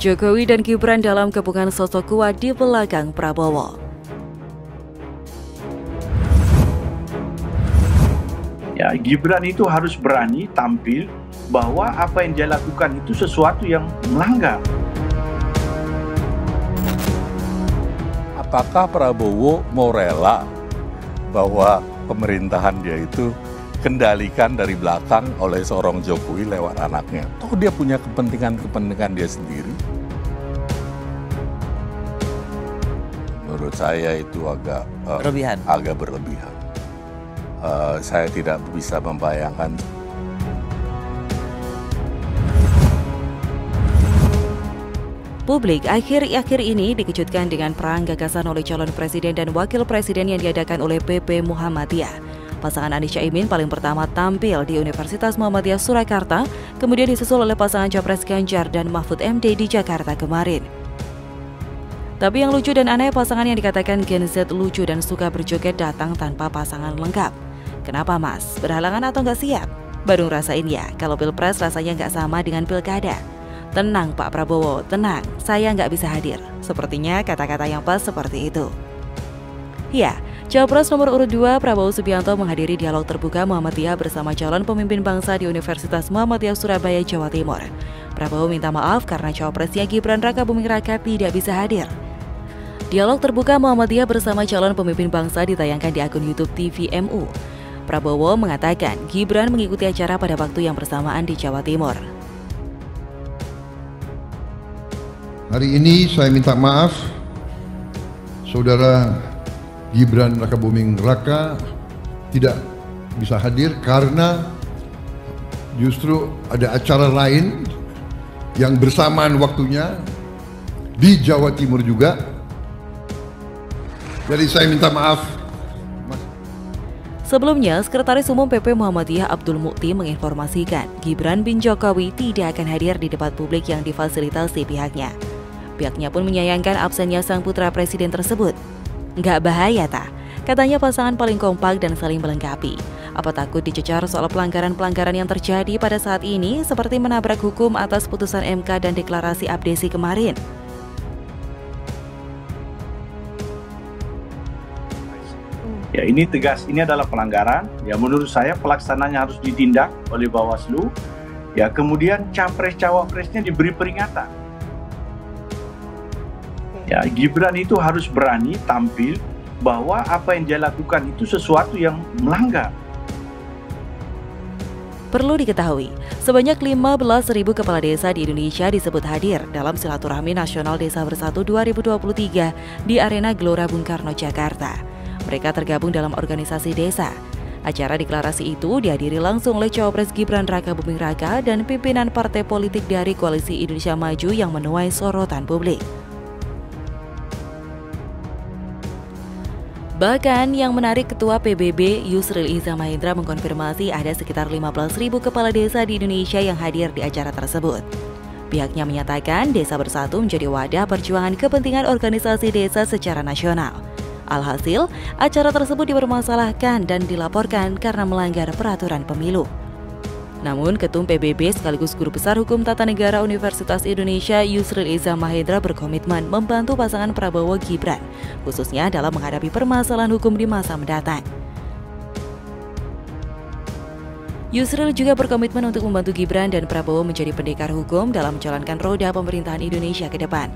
Jokowi dan Gibran dalam kepungan sosok kuat di belakang Prabowo. Ya, Gibran itu harus berani tampil bahwa apa yang dia lakukan itu sesuatu yang melanggar. Apakah Prabowo mau rela bahwa pemerintahan dia itu kendalikan dari belakang oleh seorang Jokowi lewat anaknya? Toh dia punya kepentingan dia sendiri. Menurut saya itu agak berlebihan. Saya tidak bisa membayangkan. Publik akhir-akhir ini dikejutkan dengan perang gagasan oleh calon presiden dan wakil presiden yang diadakan oleh PP Muhammadiyah. Pasangan Anies Caimin paling pertama tampil di Universitas Muhammadiyah Surakarta, kemudian disusul oleh pasangan Capres Ganjar dan Mahfud MD di Jakarta kemarin. Tapi yang lucu dan aneh, pasangan yang dikatakan Gen Z lucu dan suka berjoget datang tanpa pasangan lengkap. Kenapa mas? Berhalangan atau nggak siap? Baru ngerasain ya, kalau pilpres rasanya nggak sama dengan pilkada. Tenang Pak Prabowo, tenang, saya nggak bisa hadir. Sepertinya kata-kata yang pas seperti itu. Ya, Capres nomor urut 2 Prabowo Subianto menghadiri dialog terbuka Muhammadiyah bersama calon pemimpin bangsa di Universitas Muhammadiyah Surabaya, Jawa Timur. Prabowo minta maaf karena cawapresnya Gibran Rakabuming Raka tidak bisa hadir. Dialog terbuka Muhammadiyah bersama calon pemimpin bangsa ditayangkan di akun YouTube TVMU. Prabowo mengatakan Gibran mengikuti acara pada waktu yang bersamaan di Jawa Timur. Hari ini saya minta maaf, Saudara Gibran Rakabuming Raka tidak bisa hadir karena justru ada acara lain yang bersamaan waktunya di Jawa Timur juga. Jadi saya minta maaf. Sebelumnya, Sekretaris Umum PP Muhammadiyah Abdul Mukti menginformasikan Gibran bin Jokowi tidak akan hadir di debat publik yang difasilitasi pihaknya. Pihaknya pun menyayangkan absennya sang putra presiden tersebut. Nggak bahaya tak? Katanya pasangan paling kompak dan saling melengkapi. Apa takut dicecar soal pelanggaran-pelanggaran yang terjadi pada saat ini seperti menabrak hukum atas putusan MK dan deklarasi abdesi kemarin? Ya, ini tegas, ini adalah pelanggaran. Ya, menurut saya pelaksananya harus ditindak oleh Bawaslu. Ya, kemudian capres-cawapresnya diberi peringatan. Ya, Gibran itu harus berani tampil bahwa apa yang dia lakukan itu sesuatu yang melanggar. Perlu diketahui, sebanyak 15.000 kepala desa di Indonesia disebut hadir dalam Silaturahmi Nasional Desa Bersatu 2023 di Arena Gelora Bung Karno, Jakarta. Mereka tergabung dalam organisasi desa. Acara deklarasi itu dihadiri langsung oleh Cawapres Gibran Rakabuming Raka dan pimpinan partai politik dari Koalisi Indonesia Maju yang menuai sorotan publik. Bahkan yang menarik, Ketua PBB Yusril Iza Mahendra mengkonfirmasi ada sekitar 15.000 kepala desa di Indonesia yang hadir di acara tersebut. Pihaknya menyatakan Desa Bersatu menjadi wadah perjuangan kepentingan organisasi desa secara nasional. Alhasil, acara tersebut dipermasalahkan dan dilaporkan karena melanggar peraturan pemilu. Namun, Ketum PBB sekaligus Guru Besar Hukum Tata Negara Universitas Indonesia Yusril Iza Mahendra berkomitmen membantu pasangan Prabowo Gibran, khususnya dalam menghadapi permasalahan hukum di masa mendatang. Yusril juga berkomitmen untuk membantu Gibran dan Prabowo menjadi pendekar hukum dalam menjalankan roda pemerintahan Indonesia ke depan.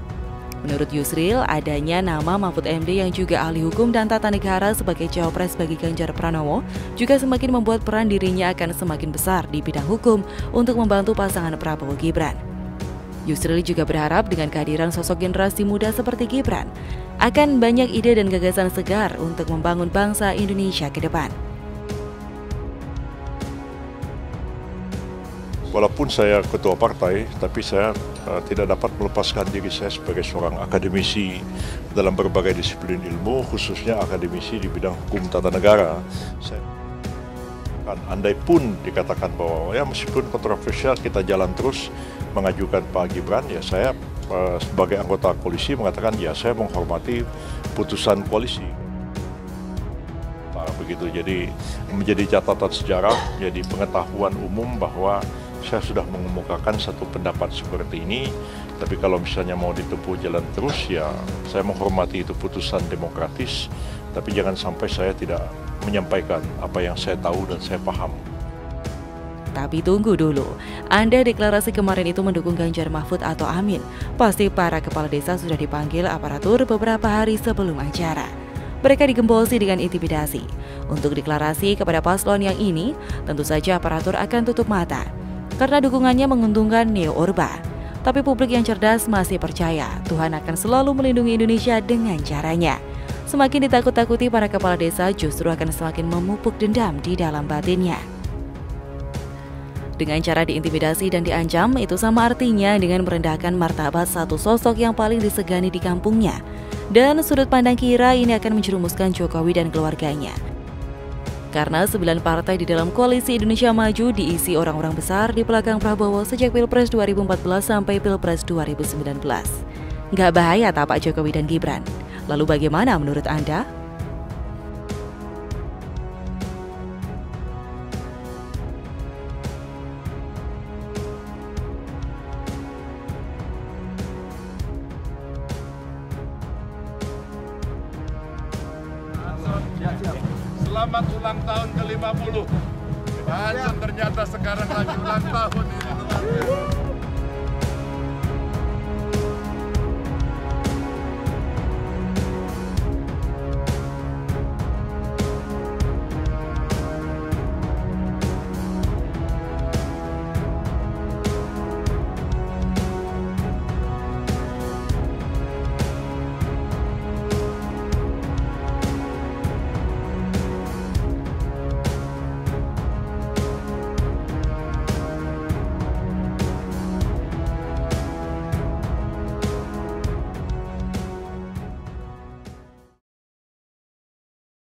Menurut Yusril, adanya nama Mahfud MD yang juga ahli hukum dan tata negara sebagai cawapres bagi Ganjar Pranowo juga semakin membuat peran dirinya akan semakin besar di bidang hukum untuk membantu pasangan Prabowo Gibran. Yusril juga berharap dengan kehadiran sosok generasi muda seperti Gibran, akan banyak ide dan gagasan segar untuk membangun bangsa Indonesia ke depan. Walaupun saya ketua partai, tapi saya tidak dapat melepaskan diri saya sebagai seorang akademisi dalam berbagai disiplin ilmu, khususnya akademisi di bidang hukum tata negara. Andai pun dikatakan bahwa ya meskipun kontroversial kita jalan terus mengajukan Pak Gibran, ya saya sebagai anggota koalisi mengatakan ya saya menghormati putusan koalisi. Begitu, jadi menjadi catatan sejarah, jadi pengetahuan umum bahwa saya sudah mengemukakan satu pendapat seperti ini Tapi kalau misalnya mau ditempuh jalan terus, ya saya menghormati itu putusan demokratis, tapi jangan sampai saya tidak menyampaikan apa yang saya tahu dan saya paham. Tapi tunggu dulu, Anda deklarasi kemarin itu mendukung Ganjar Mahfud atau Amin. Pasti para kepala desa sudah dipanggil aparatur beberapa hari sebelum acara. Mereka digembosi dengan intimidasi. Untuk deklarasi kepada paslon yang ini, tentu saja aparatur akan tutup mata, karena dukungannya menguntungkan Neo Orba. Tapi publik yang cerdas masih percaya Tuhan akan selalu melindungi Indonesia dengan caranya. Semakin ditakut-takuti para kepala desa justru akan semakin memupuk dendam di dalam batinnya. Dengan cara diintimidasi dan diancam, itu sama artinya dengan merendahkan martabat satu sosok yang paling disegani di kampungnya. Dan sudut pandang kira ini akan menjerumuskan Jokowi dan keluarganya. Karena 9 partai di dalam koalisi Indonesia Maju diisi orang-orang besar di belakang Prabowo sejak Pilpres 2014 sampai Pilpres 2019. Nggak bahaya tak Pak Jokowi dan Gibran? Lalu bagaimana menurut Anda? Selamat ulang tahun ke-50. Banyak ternyata sekarang lagi ulang tahun ini.